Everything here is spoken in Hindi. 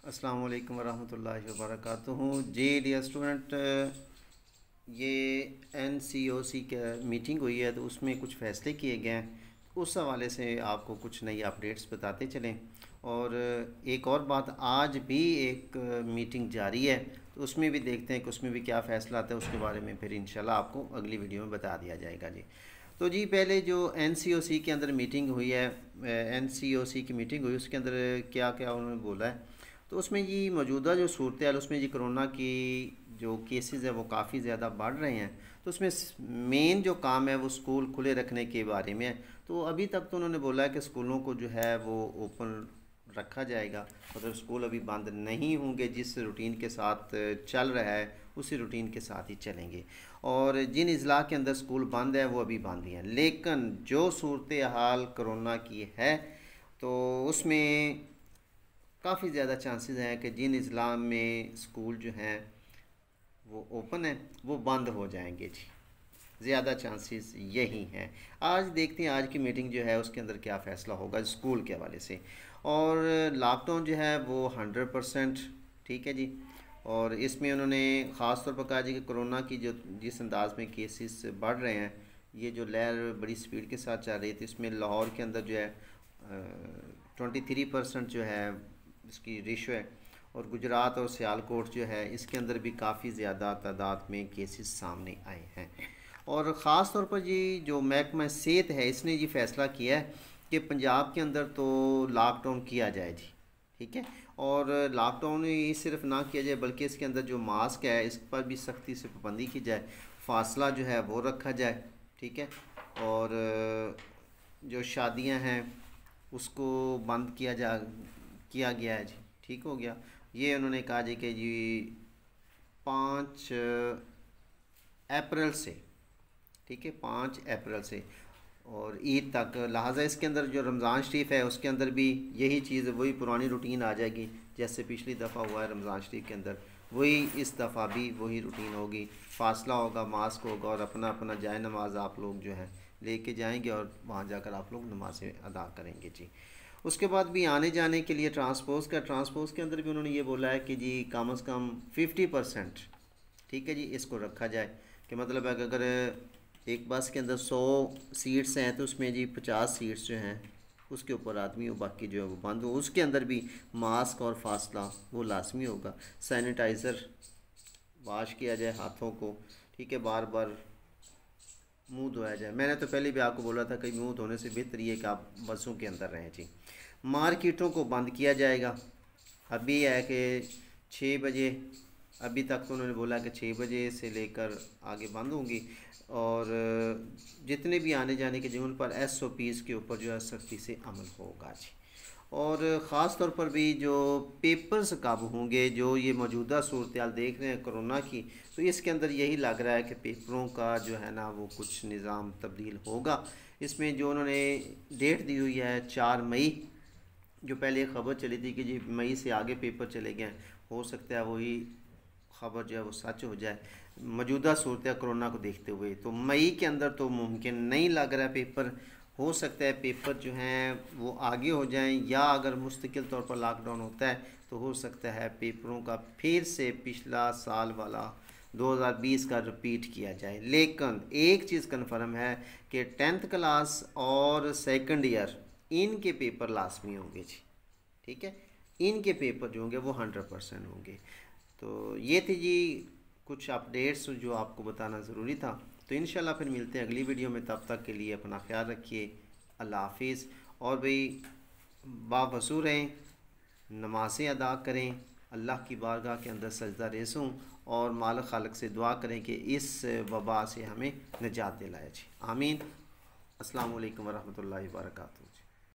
अस्सलाम वालेकुम वरहमतुल्लाहि वबरकातुहू जी। डियर स्टूडेंट, ये NCOC का मीटिंग हुई है तो उसमें कुछ फ़ैसले किए गए हैं। उस हवाले से आपको कुछ नई अपडेट्स बताते चलें। और एक और बात, आज भी एक मीटिंग जारी है तो उसमें भी देखते हैं कि उसमें भी क्या फ़ैसला आता है। उसके बारे में फिर इंशाल्लाह आपको अगली वीडियो में बता दिया जाएगा जी। तो जी, पहले जो NCOC के अंदर मीटिंग हुई है, NCOC की मीटिंग हुई, उसके अंदर क्या क्या उन्होंने बोला है। तो उसमें जी मौजूदा जो सूरत हाल, उसमें जी कोरोना की जो केसेस है वो काफ़ी ज़्यादा बढ़ रहे हैं। तो उसमें मेन जो काम है वो स्कूल खुले रखने के बारे में है। तो अभी तक तो उन्होंने बोला है कि स्कूलों को जो है वो ओपन रखा जाएगा, मतलब स्कूल अभी बंद नहीं होंगे। जिस रूटीन के साथ चल रहा है उसी रूटीन के साथ ही चलेंगे। और जिन अजला के अंदर स्कूल बंद है वो अभी बंद ही हैं। लेकिन जो सूरत हाल कोरोना की है तो उसमें काफ़ी ज़्यादा चांसेस हैं कि जिन अजला में स्कूल जो हैं वो ओपन है वो बंद हो जाएंगे जी। ज़्यादा चांसेस यही हैं। आज देखते हैं आज की मीटिंग जो है उसके अंदर क्या फ़ैसला होगा स्कूल के हवाले से। और लॉकडाउन जो है वो 100% ठीक है जी। और इसमें उन्होंने ख़ास तौर पर कहा जी कि कोरोना की जो जिस अंदाज में केसेस बढ़ रहे हैं, ये जो लहर बड़ी स्पीड के साथ चल रही थी, इसमें लाहौर के अंदर जो है 23% जो है इसकी रेशो है। और गुजरात और सियालकोट जो है इसके अंदर भी काफ़ी ज़्यादा तादाद में केसेस सामने आए हैं। और ख़ास तौर पर जी जो महकमा सेहत है इसने जी फ़ैसला किया है कि पंजाब के अंदर तो लॉकडाउन किया जाए जी, ठीक है। और लॉकडाउन ही सिर्फ ना किया जाए बल्कि इसके अंदर जो मास्क है इस पर भी सख्ती से पाबंदी की जाए, फासला जो है वो रखा जाए, ठीक है। और जो शादियां हैं उसको बंद किया गया है जी, ठीक हो गया। ये उन्होंने कहा जी कि जी 5 अप्रैल से, ठीक है, 5 अप्रैल से और ईद तक। लिहाजा इसके अंदर जो रमज़ान शरीफ है उसके अंदर भी यही चीज़, वही पुरानी रूटीन आ जाएगी जैसे पिछली दफ़ा हुआ है रमज़ान शरीफ के अंदर, वही इस दफ़ा भी वही रूटीन होगी। फासला होगा, मास्क होगा और अपना अपना जाए नमाज आप लोग जो है लेके जाएंगे और वहाँ जाकर आप लोग नमाज़ें अदा करेंगे जी। उसके बाद भी आने जाने के लिए ट्रांसपोर्ट के अंदर भी उन्होंने ये बोला है कि जी कम से कम 50%, ठीक है जी, इसको रखा जाए। कि मतलब है कि अगर एक बस के अंदर 100 सीट्स हैं तो उसमें जी 50 सीट्स जो हैं उसके ऊपर आदमी हो, बाकी जो है वो बंद हो। उसके अंदर भी मास्क और फासला वो लाजमी होगा। सैनिटाइज़र वाश किया जाए हाथों को, ठीक है, बार बार मुंह धोया जाए। मैंने तो पहले भी आपको बोला था कि मुंह धोने से बेहतर ये कि आप बसों के अंदर रहें जी। मार्केटों को बंद किया जाएगा। अभी है कि 6 बजे, अभी तक तो उन्होंने बोला कि 6 बजे से लेकर आगे बंद होंगी। और जितने भी आने जाने के जो उन पर SOPs के ऊपर जो है सख्ती से अमल होगा जी। और ख़ास तौर पर भी जो पेपर्स काबू होंगे, जो ये मौजूदा सूरत हाल देख रहे हैं कोरोना की, तो इसके अंदर यही लग रहा है कि पेपरों का जो है ना वो कुछ निज़ाम तब्दील होगा। इसमें जो उन्होंने डेट दी हुई है 4 मई, जो पहले एक ख़बर चली थी कि जी मई से आगे पेपर चले गए, हो सकता है वही ख़बर जो है वो सच हो जाए मौजूदा सूरत कोरोना को देखते हुए। तो मई के अंदर तो मुमकिन नहीं लग रहा है पेपर। हो सकता है पेपर जो हैं वो आगे हो जाएं, या अगर मुस्तकिल तौर पर लॉकडाउन होता है तो हो सकता है पेपरों का फिर से पिछला साल वाला 2020 का रिपीट किया जाए। लेकिन एक चीज़ कन्फर्म है कि 10th क्लास और सेकंड ईयर इनके पेपर लाजमी होंगे जी, ठीक है। इनके पेपर जो होंगे वो 100% होंगे। तो ये थी जी कुछ अपडेट्स जो आपको बताना ज़रूरी था। तो इंशाल्लाह फिर मिलते हैं अगली वीडियो में। तब तक के लिए अपना ख्याल रखिए। अल्लाह हाफिज़। और भाई बावज़ू रहें, नमाज़ें अदा करें, अल्लाह की बारगाह के अंदर सजदा रेज़ हों और मालिक खालिक से दुआ करें कि इस वबा से हमें निजात दिलाए जी। आमीन। अस्सलाम वालेकुम वरहमतुल्लाहि वबरकातुहू।